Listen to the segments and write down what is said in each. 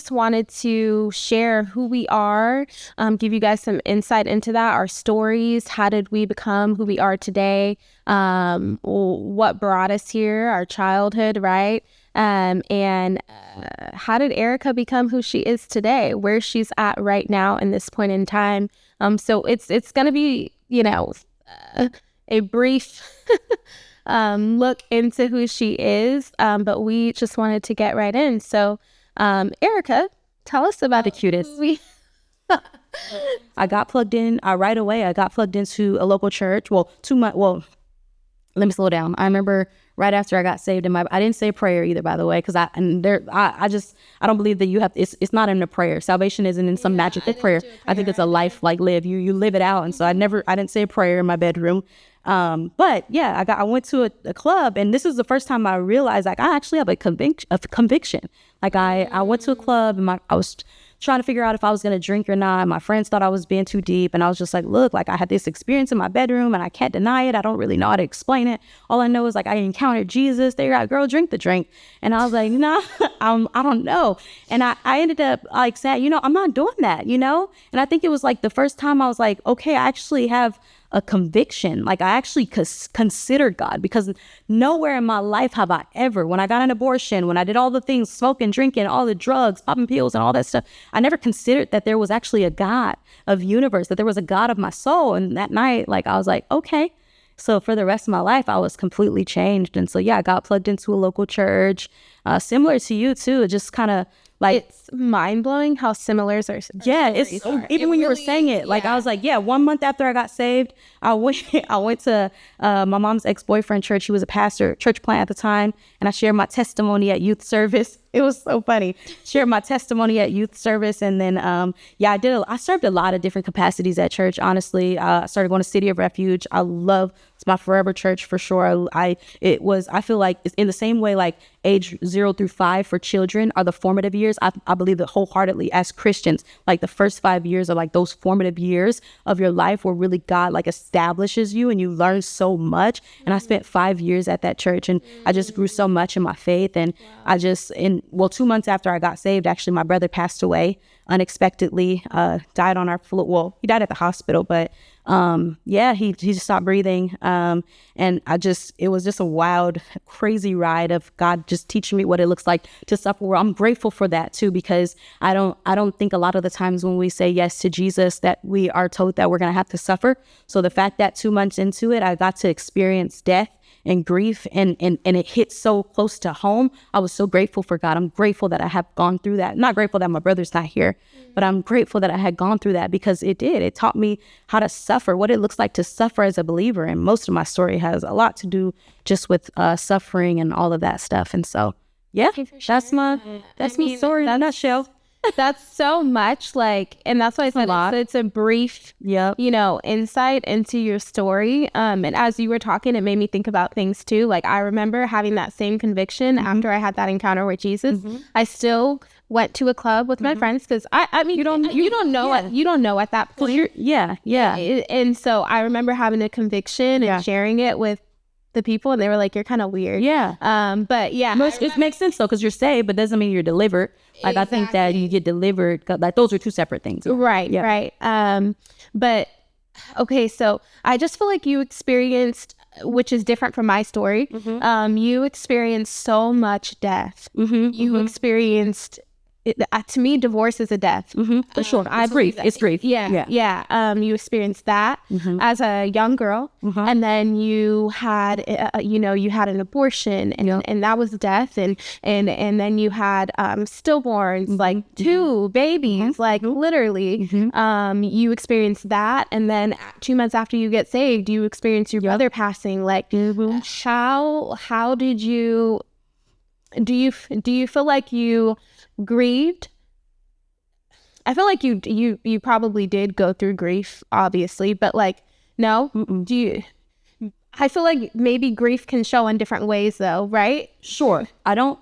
just wanted to share who we are, give you guys some insight into that, our stories. How did we become who we are today? What brought us here, our childhood, right? And how did Erica become who she is today, where she's at right now in this point in time? So it's going to be, a brief look into who she is, but we just wanted to get right in. So, Erica, tell us about the cutest. I got plugged in right away. I got plugged into a local church. Well, let me slow down. I remember right after I got saved, I didn't say a prayer either, by the way, because I don't believe that you have. It's not in a prayer. Salvation isn't in some magical prayer. I think it's a life like live. You live it out. And so I didn't say a prayer in my bedroom. But yeah, I went to a club, and this is the first time I realized like I actually have a conviction. Like I went to a club, and I was trying to figure out if I was going to drink or not. My friends thought I was being too deep, and I was just like, look, like I had this experience in my bedroom, and I can't deny it. I don't really know how to explain it. All I know is like I encountered Jesus. They were like, girl, drink the drink. And I was like, nah, I don't know. And I ended up like saying, I'm not doing that, And I think it was like the first time I was like, okay, I actually have a conviction. Like I actually considered God, because nowhere in my life have I ever, when I got an abortion, when I did all the things, smoking, drinking, all the drugs, popping pills and all that stuff, I never considered that there was actually a God of universe, that there was a God of my soul. And that night, like, I was like, okay. So for the rest of my life, I was completely changed. And so, yeah, I got plugged into a local church, similar to you too. It just kind of like, it's mind-blowing how similar our yeah, it's even when you were saying it, like, I was like, yeah, 1 month after I got saved, I went to my mom's ex-boyfriend church. He was a pastor, church plant at the time, and I shared my testimony at youth service. It was so funny. Shared my testimony at youth service, and then I served a lot of different capacities at church. Honestly, I started going to City of Refuge. It's my forever church for sure. I feel like it's in the same way like age 0 through 5 for children are the formative years. I believe that wholeheartedly as Christians, like the first 5 years are like those formative years of your life where really God like establishes you and you learn so much. And I spent 5 years at that church, and I just grew so much in my faith. And I just 2 months after I got saved, actually my brother passed away unexpectedly, died on our floor. Well, he died at the hospital, but he just stopped breathing. And it was just a wild, crazy ride of God just teaching me what it looks like to suffer. Well, I'm grateful for that too, because I don't think a lot of the times when we say yes to Jesus that we are told that we're going to have to suffer. So the fact that 2 months into it, I got to experience death and grief, and it hit so close to home. I was so grateful for God. I'm grateful that I have gone through that. Not grateful that my brother's not here, but I'm grateful that I had gone through that, because it taught me how to suffer, what it looks like to suffer as a believer. And most of my story has a lot to do just with suffering and all of that stuff. And so, yeah, that's my story in a nutshell. That's so much, like, and that's why I said it's a brief, insight into your story. And as you were talking, it made me think about things too. Like, I remember having that same conviction after I had that encounter with Jesus. I still went to a club with my friends, because I mean, you don't know at that point. And so I remember having a conviction and sharing it with the people, and they were like, you're kind of weird. But yeah, it makes sense though, because you're saved, but doesn't mean you're delivered. Like, exactly. I think that you get delivered, like those are two separate things. Right. But okay, so I just feel like you experienced, which is different from my story, you experienced so much death. You experienced to me, divorce is a death. For sure. It's grief. It's grief. You experienced that as a young girl, and then you had, you had an abortion, and that was death, and then you had stillborns, like 2 babies, like literally. You experienced that, and then 2 months after you get saved, you experience your brother passing. Like, how did you? Do you feel like you grieved? I feel like you probably did go through grief, obviously, but like, no. Do you? I feel like maybe grief can show in different ways, though, right? Sure. I don't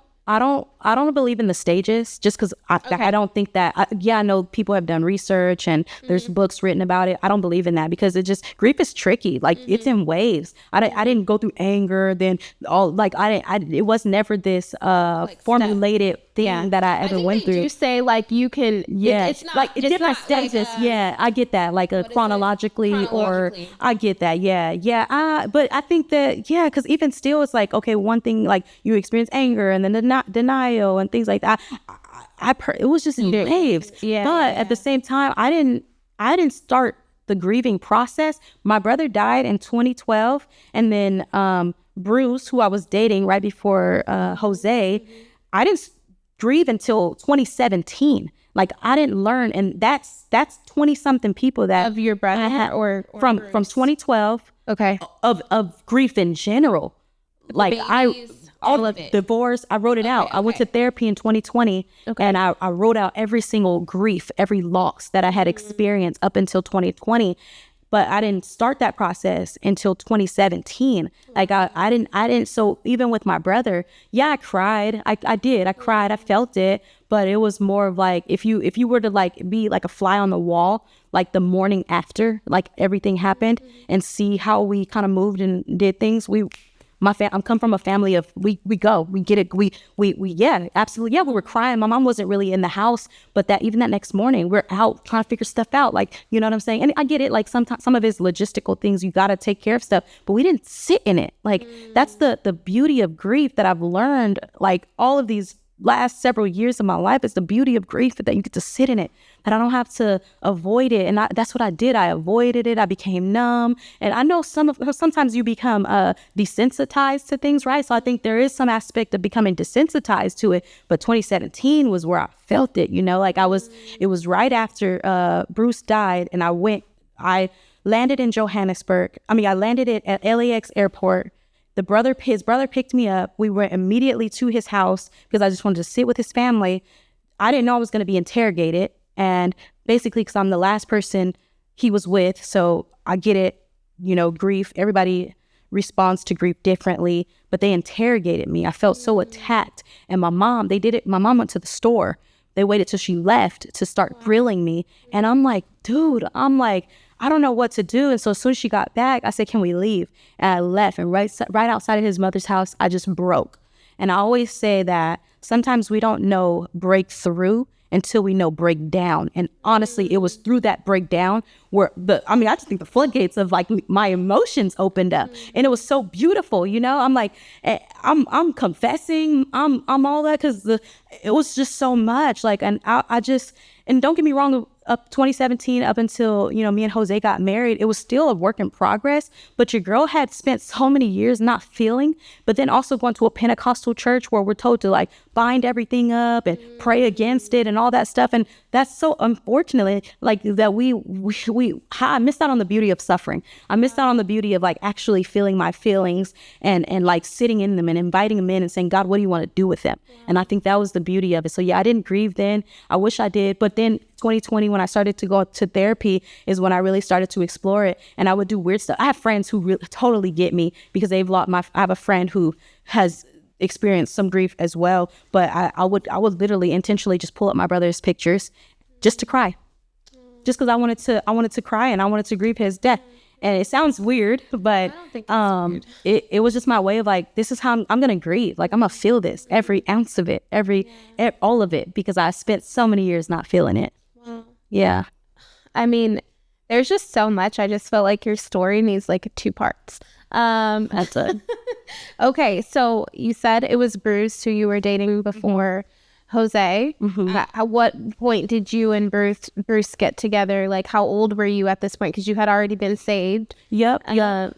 don't believe in the stages, just because I don't think that. I know people have done research and there's books written about it. I don't believe in that because grief is tricky. Like it's in waves. I didn't go through anger, then all like it was never this formulated thing that I ever went through. You say like you can, it's not like it's different not stages. like I get that, like chronologically, or I get that. But I think that because even still, it's like, okay, one thing, like you experience anger and then denial and things like that. It was just in waves. But at the same time, I didn't start the grieving process. My brother died in 2012, and then Bruce, who I was dating right before Jose, I didn't grieve until 2017. Like I didn't learn, and that's 20 something people that of your brother or from 2012. Okay. Of grief in general. Like all of it. Divorce, I wrote it out. I went to therapy in 2020, and I wrote out every single grief, every loss that I had experienced up until 2020. But I didn't start that process until 2017. Like I didn't. So even with my brother, I cried. I did. I cried. I felt it. But it was more of like, if you were to like be like a fly on the wall, like the morning after, like everything happened, and see how we kind of moved and did things. I'm come from a family of we get it, we absolutely, we were crying. My mom wasn't really in the house, but that next morning we're out trying to figure stuff out, like, you know what I'm saying? And I get it, like sometimes some of it's logistical things, you got to take care of stuff, but we didn't sit in it. Like that's the beauty of grief that I've learned, like all of these last several years of my life. Is the beauty of grief, that you get to sit in it, that I don't have to avoid it. And that's what I did. I avoided it. I became numb. And I know sometimes you become desensitized to things, right? So I think there is some aspect of becoming desensitized to it. But 2017 was where I felt it, like it was right after Bruce died, and I landed in Johannesburg. I landed at LAX airport. His brother picked me up. We went immediately to his house because I just wanted to sit with his family. I didn't know I was going to be interrogated. And basically, because I'm the last person he was with, so I get it, grief. Everybody responds to grief differently, but they interrogated me. I felt so attacked. And my mom went to the store. They waited till she left to start grilling me. And I'm like, dude, I don't know what to do. And so as soon as she got back, I said, can we leave? And I left. And right outside of his mother's house, I just broke. And I always say that sometimes we don't know breakthrough until we know breakdown. And honestly, it was through that breakdown where I just think the floodgates of like my emotions opened up, and it was so beautiful. I'm like, I'm confessing, I'm all that, because it was just so much. Like, and and don't get me wrong, up 2017 up until, me and Jose got married, it was still a work in progress. But your girl had spent so many years not feeling, but then also going to a Pentecostal church where we're told to like bind everything up and pray against it and all that stuff. And that's so unfortunately, like that I missed out on the beauty of suffering. I missed out on the beauty of like actually feeling my feelings and like sitting in them and inviting them in and saying, God, what do you want to do with them? And I think that was the beauty of it. So I didn't grieve then. I wish I did. But then 2020, when I started to go to therapy, is when I really started to explore it. And I would do weird stuff. I have friends who really totally get me, because I have a friend who has experienced some grief as well. But I would literally intentionally just pull up my brother's pictures just to cry, just because I wanted to cry, and I wanted to grieve his death. And it sounds weird, but weird. It was just my way of like, this is how I'm gonna grieve. Like, I'm gonna feel this, every ounce of it, all of it, because I spent so many years not feeling it. Wow. Yeah. There's just so much. I just felt like your story needs like 2 parts. That's it. Okay, so you said it was Bruce who you were dating before Jose. At what point did you and Bruce get together? Like, how old were you at this point? Because you had already been saved. Yep. Yeah.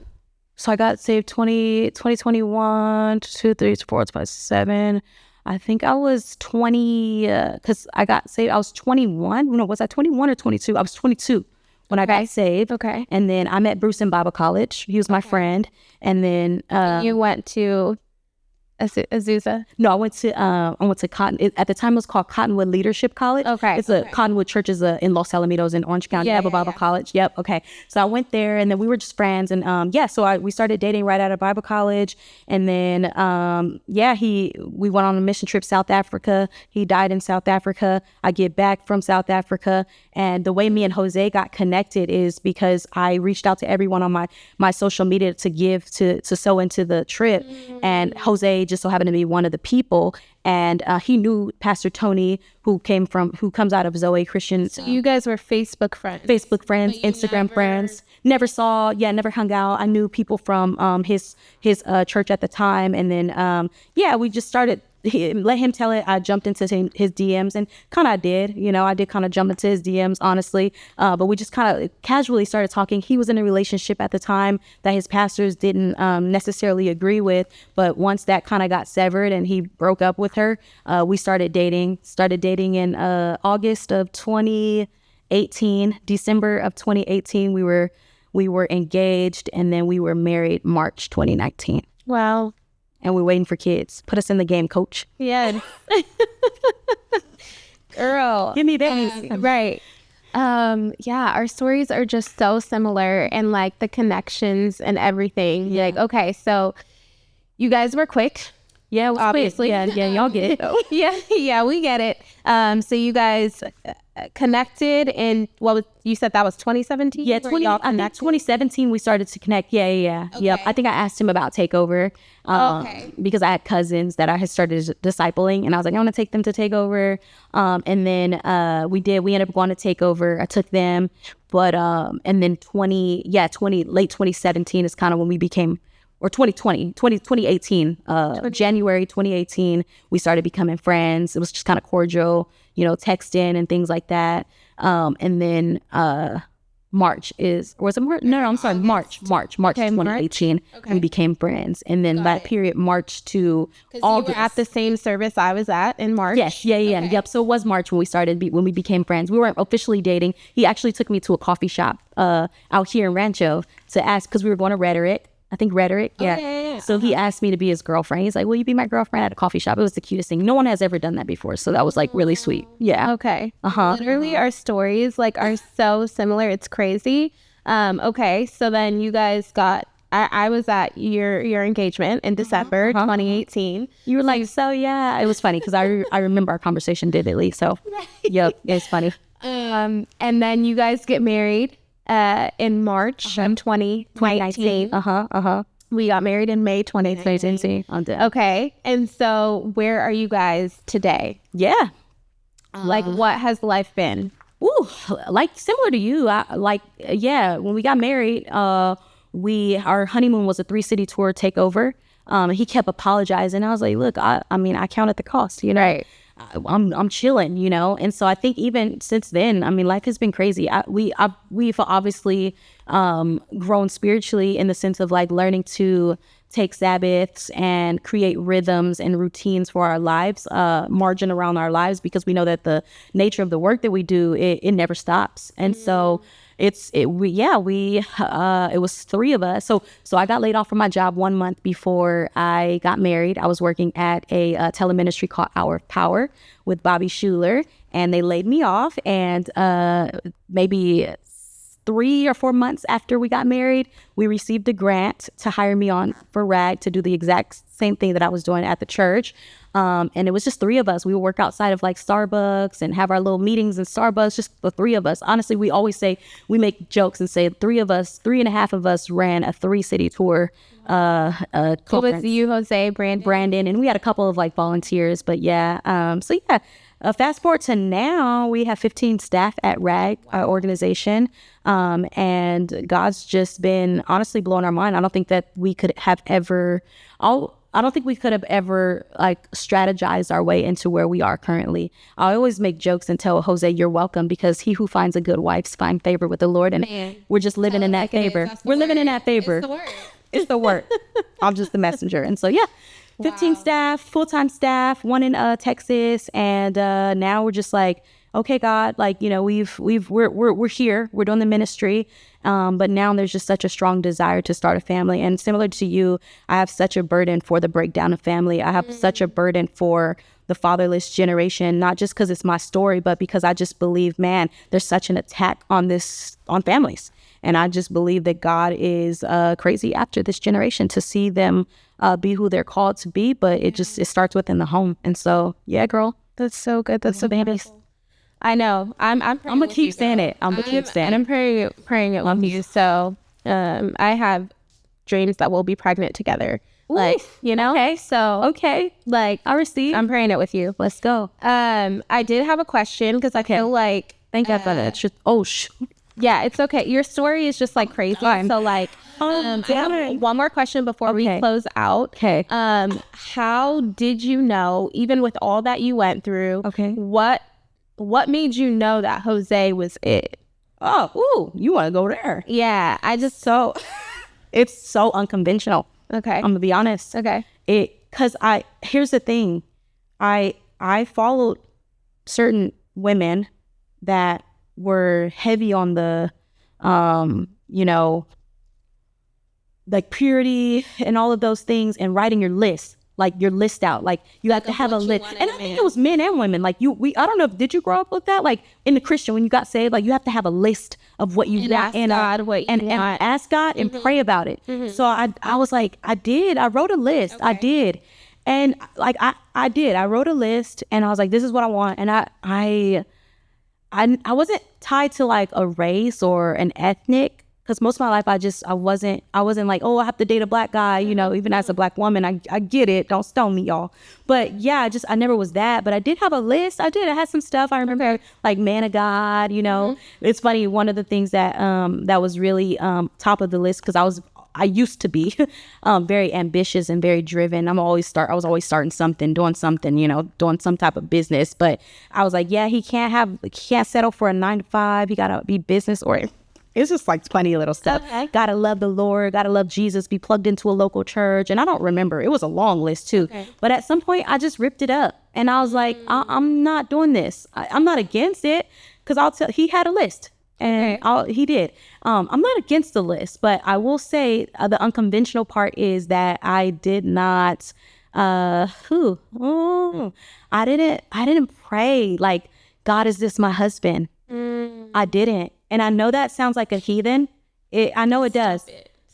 So I got saved 2021, 2, 3, 4, 5, 7. I think I was 20, because I got saved. I was 21. No, was I 21 or 22? I was 22 when I got saved. Okay. And then I met Bruce in Bible college. He was my friend. And then you went to Azusa? No, I went to at the time it was called Cottonwood Leadership College. Okay. It's a Cottonwood Church is in Los Alamitos in Orange County. They have a Bible college. Yep. Okay. So I went there, and then we were just friends, and so we started dating right out of Bible college, and then we went on a mission trip South Africa. He died in South Africa. I get back from South Africa, and the way me and Jose got connected is because I reached out to everyone on my social media to give to sow into the trip, and Jose just so happened to be one of the people, and he knew Pastor Tony, who comes out of Zoe Christian. So you guys were Facebook friends, Instagram friends. Never hung out. I knew people from his church at the time, and then we just started. Let him tell it. I jumped into his DMs, and kind of I did kind of jump into his DMs, honestly. But we just kind of casually started talking. He was in a relationship at the time that his pastors didn't necessarily agree with. But once that kind of got severed and he broke up with her, we started dating. Started dating in August of 2018. December of 2018, we were engaged, and then we were married March 2019. Wow. And we're waiting for kids. Put us in the game, coach. Yeah. Girl. Give me babies. Right. Our stories are just so similar, and like the connections and everything. Yeah. Like, okay, so you guys were quick. Yeah, obviously. Yeah, y'all get it. Yeah, we get it. So you guys connected in you said that was 2017? Yeah, I think 2017 we started to connect. Yeah. Okay. Yep. I think I asked him about Takeover because I had cousins that I had started discipling, and I was like, I want to take them to Takeover. And then we ended up going to Takeover. I took them, but and then late 2017 is kind of when we became, or 2018, January 2018, we started becoming friends. It was just kind of cordial, texting and things like that. And then March 2018, we became friends. And then that period, March to August. You were at the same service I was at in March? Yes, yeah. Okay. Yep, so it was March when we became friends. We weren't officially dating. He actually took me to a coffee shop out here in Rancho to ask, because we were going to Rhetoric. I think Rhetoric, yeah. Yeah. So he asked me to be his girlfriend. He's like, will you be my girlfriend at a coffee shop? It was the cutest thing. No one has ever done that before. So that was like really sweet. Yeah. Okay. Literally our stories are so similar. It's crazy. Okay. So then you guys I was at your engagement in December 2018. You were like, so yeah. It was funny because I remember our conversation vividly. So yep, it's funny. And then you guys get married in March of 2019. We got married in May 2019. Okay. And so where are you guys today? Yeah. What has life been? Ooh, similar to you. When we got married, our honeymoon was a 3-city tour takeover. He kept apologizing. I was like, look, I counted the cost, Right. I'm chilling, and so I think even since then, life has been crazy. We've obviously grown spiritually in the sense of learning to take Sabbaths and create rhythms and routines for our lives, margin around our lives, because we know that the nature of the work that we do, it never stops. And so it was 3 of us. So I got laid off from my job 1 month before I got married. I was working at a teleministry called Hour of Power with Bobby Schuler, and they laid me off. And maybe 3 or 4 months after we got married, we received a grant to hire me on for RAG to do the exact same thing that I was doing at the church. And it was just 3 of us. We would work outside of Starbucks and have our little meetings in Starbucks, just the 3 of us. Honestly, we always say, we make jokes and say 3 and a half of us ran a 3-city tour. It was you, Jose, Brandon, and we had a couple of volunteers, but yeah. Fast forward to now, we have 15 staff at RAG, our organization. And God's just been honestly blowing our mind. I don't think that we could have ever strategized our way into where we are currently. I always make jokes and tell Jose, you're welcome, because he who finds a good wife finds favor with the Lord. And we're just living in that favor. We're living in that favor. It's the word. I'm just the messenger. And so, 15 staff, full-time staff, 1 in Texas. And now we're just okay, God, like, you know, we're here, we're doing the ministry. But now there's just such a strong desire to start a family. And similar to you, I have such a burden for the breakdown of family. I have such a burden for the fatherless generation, not just because it's my story, but because I just believe, man, there's such an attack on families. And I just believe that God is crazy after this generation to see them be who they're called to be. But it starts within the home. And so, yeah, girl. That's so good. That's so beautiful. I know. I'm gonna keep saying it. I'm praying it with you. So I have dreams that we'll be pregnant together. Ooh, like, you know. Okay. So okay. Like, I receive. I'm praying it with you. Let's go. I did have a question because I feel like thank God for that. Yeah, it's okay. Your story is just like crazy. Fine. So like, I have one more question before we close out. Okay. How did you know, even with all that you went through? Okay. What made you know that Jose was it? Oh, ooh, you want to go there? Yeah, it's so unconventional. Okay. I'm gonna be honest. Okay. Here's the thing, I followed certain women that were heavy on the, you know, like purity and all of those things, and writing your list. Like your list out, like you have to have a list. And I think it was men and women. Like I don't know, did you grow up with that? Like in the Christian, when you got saved, like you have to have a list of what you want, and ask God and pray about it. So I was like, I wrote a list. Okay. I did. And like, I did, I wrote a list, and I was like, this is what I want. And I wasn't tied to like a race or an ethnic. Because most of my life, I wasn't like, oh, I have to date a black guy, you know, even as a black woman. I get it. Don't stone me, y'all. But yeah, I never was that. But I did have a list. I had some stuff. I remember like man of God, you know. It's funny. One of the things that was really top of the list, because I used to be very ambitious and very driven. I was always starting something, doing something, you know, doing some type of business. But I was like, yeah, he can't settle for a 9-to-5. He gotta be business oriented. It's just like funny little stuff. Okay. Gotta love the Lord, gotta love Jesus, be plugged into a local church. And I don't remember. It was a long list too. Okay. But at some point, I just ripped it up. And I was like, I'm not doing this. I'm not against it. Because he had a list. And he did. I'm not against the list. But I will say the unconventional part is that I did not, I didn't pray like, God, is this my husband? I didn't. And I know that sounds like a heathen. I know it does.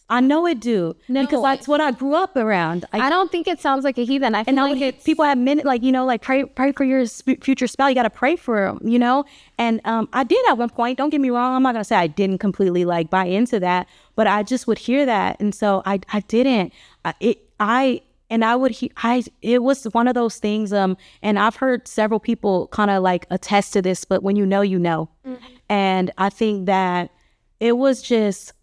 I know it do. No, because that's what I grew up around. I don't think it sounds like a heathen. I feel like people have minute, like, you know, like pray for your future spouse. You got to pray for them, you know. And I did at one point. Don't get me wrong. I'm not gonna say I didn't completely like buy into that, but I just would hear that, and so I didn't. It was one of those things. And I've heard several people kind of like attest to this. But when you know, you know. Mm-hmm. And I think that it was just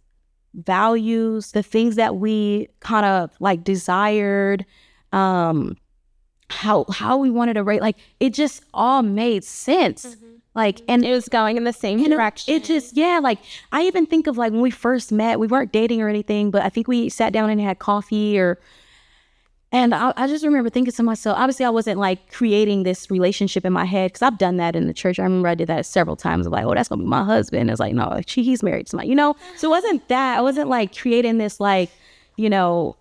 values, the things that we kind of like desired, how we wanted to rate, like it just all made sense. Mm-hmm. Like, and it was going in the same direction. It just, like, I even think of like when we first met, we weren't dating or anything, but I think we sat down and had coffee and I just remember thinking to myself, obviously I wasn't like creating this relationship in my head, because I've done that in the church. I remember I did that several times. Like, oh, that's going to be my husband. It's like, no, like, he's married to somebody, you know? So it wasn't that. I wasn't like creating this like, you know,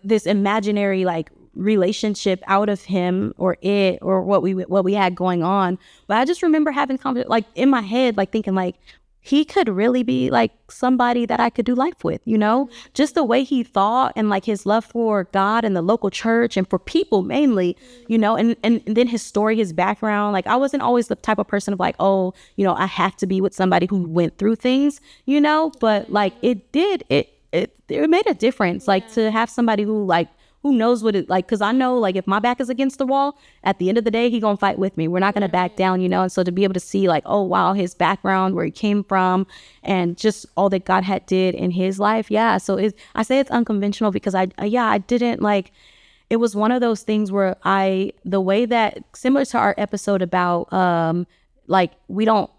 this imaginary like relationship out of him or it or what we had going on. But I just remember having confidence, like in my head, like thinking like, he could really be like somebody that I could do life with, you know, just the way he thought and like his love for God and the local church and for people mainly, you know, and then his story, his background. Like I wasn't always the type of person of like, oh, you know, I have to be with somebody who went through things, you know, but like it made a difference, like to have somebody who knows what it like, because I know like if my back is against the wall, at the end of the day, he gonna fight with me. We're not gonna back down, you know. And so to be able to see like, oh wow, his background, where he came from, and just all that God had did in his life, yeah. So I say it's unconventional because I didn't like. It was one of those things where the way that, similar to our episode about like we don't.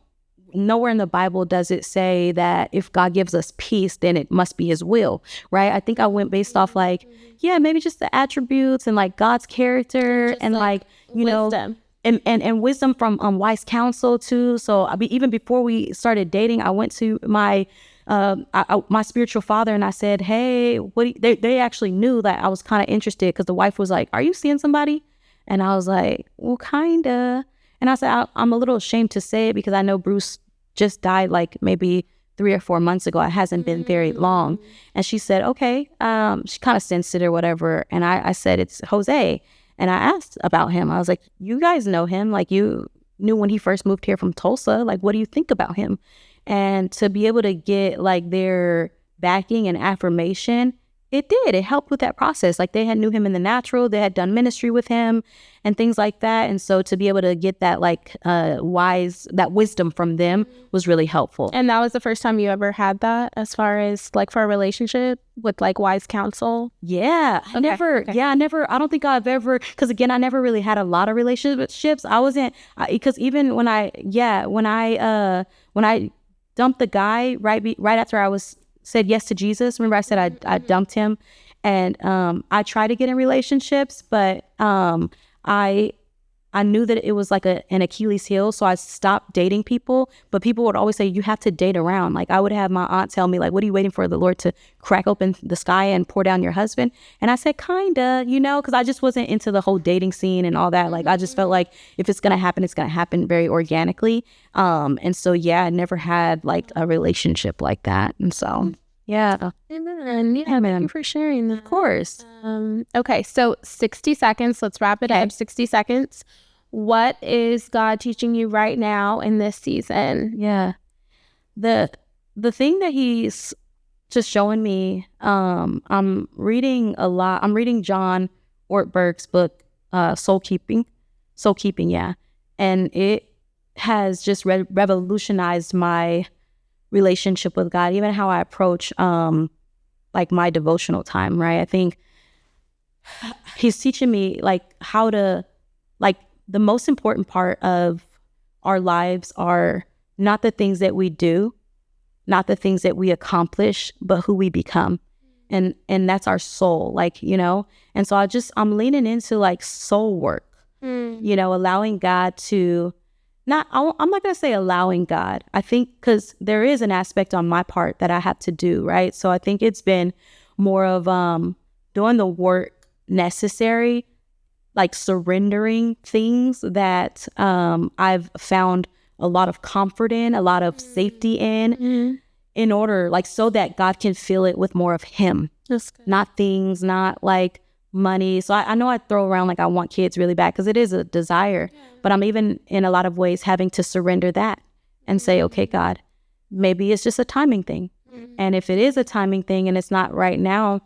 Nowhere in the Bible does it say that if God gives us peace, then it must be his will, right? I think I went based off like, maybe just the attributes and like God's character just and like, you wisdom. Know, and wisdom from wise counsel too. So even before we started dating, I went to my my spiritual father and I said, hey, they actually knew that I was kind of interested, because the wife was like, are you seeing somebody? And I was like, well, kinda. And I said, I'm a little ashamed to say it, because I know Bruce just died like maybe 3 or 4 months ago. It hasn't been very long. And she said, okay. She kind of sensed it or whatever. And I said, it's Jose. And I asked about him. I was like, you guys know him. Like, you knew when he first moved here from Tulsa. Like, what do you think about him? And to be able to get like their backing and affirmation, it helped with that process. Like, they had knew him in the natural, they had done ministry with him and things like that. And so to be able to get that like that wisdom from them was really helpful. And that was the first time you ever had that, as far as like for a relationship with like wise counsel? Yeah. I don't think I've ever, because again, I never really had a lot of relationships. I wasn't, because even when I dumped the guy right after I said yes to Jesus. Remember I said I dumped him, and I tried to get in relationships, but I knew that it was like an Achilles heel, so I stopped dating people. But people would always say, you have to date around. Like, I would have my aunt tell me, like, what are you waiting for, the Lord to crack open the sky and pour down your husband? And I said, kinda, because I just wasn't into the whole dating scene and all that. Like, I just felt like if it's gonna happen, it's gonna happen very organically. And so I never had like a relationship like that. And so yeah. Amen. Yeah, thank you for sharing that. Of course. Okay, so 60 seconds. Let's wrap it up. 60 seconds. What is God teaching you right now in this season? Yeah. The thing that he's just showing me, I'm reading a lot. I'm reading John Ortberg's book, Soul Keeping, yeah. And it has just revolutionized my relationship with God, even how I approach like my devotional time, right? I think he's teaching me like how to, like, the most important part of our lives are not the things that we do, not the things that we accomplish, but who we become. And that's our soul, like, and so I'm leaning into like soul work, allowing God to, I'm not going to say allowing God. I think because there is an aspect on my part that I have to do, right? So I think it's been more of doing the work necessary, like surrendering things that I've found a lot of comfort in, a lot of safety in order, like, so that God can fill it with more of him. Not things, not like money. So I know I throw around like I want kids really bad, because it is a desire, but I'm even in a lot of ways having to surrender that and say, okay, God, maybe it's just a timing thing. And if it is a timing thing and it's not right now,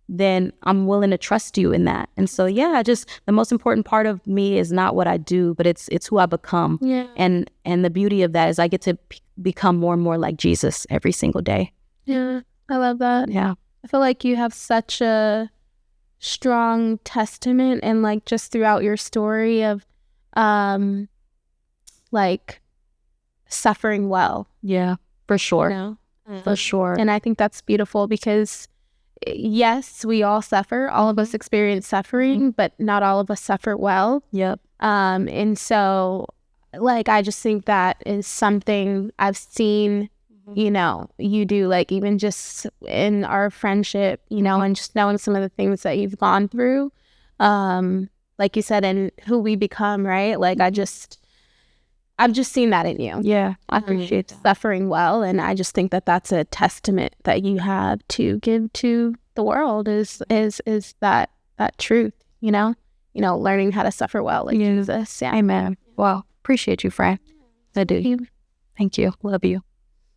then I'm willing to trust you in that. And so, just the most important part of me is not what I do, but it's who I become. Yeah. And the beauty of that is I get to become more and more like Jesus every single day. Yeah, I love that. Yeah. I feel like you have such a strong testament, and like just throughout your story of like suffering well. Yeah, for sure. For sure. And I think that's beautiful, because yes, we all suffer. All of us experience suffering, but not all of us suffer well. Yep. And so like, I just think that is something I've seen, you do, like, even just in our friendship, and just knowing some of the things that you've gone through, like you said, and who we become, right? Like, I've just seen that in you. Yeah, I appreciate that. Suffering well, and I just think that that's a testament that you have to give to the world is that truth, learning how to suffer well, like Jesus. Yeah. Amen. Well, appreciate you, friend. I do. Thank you. Love you.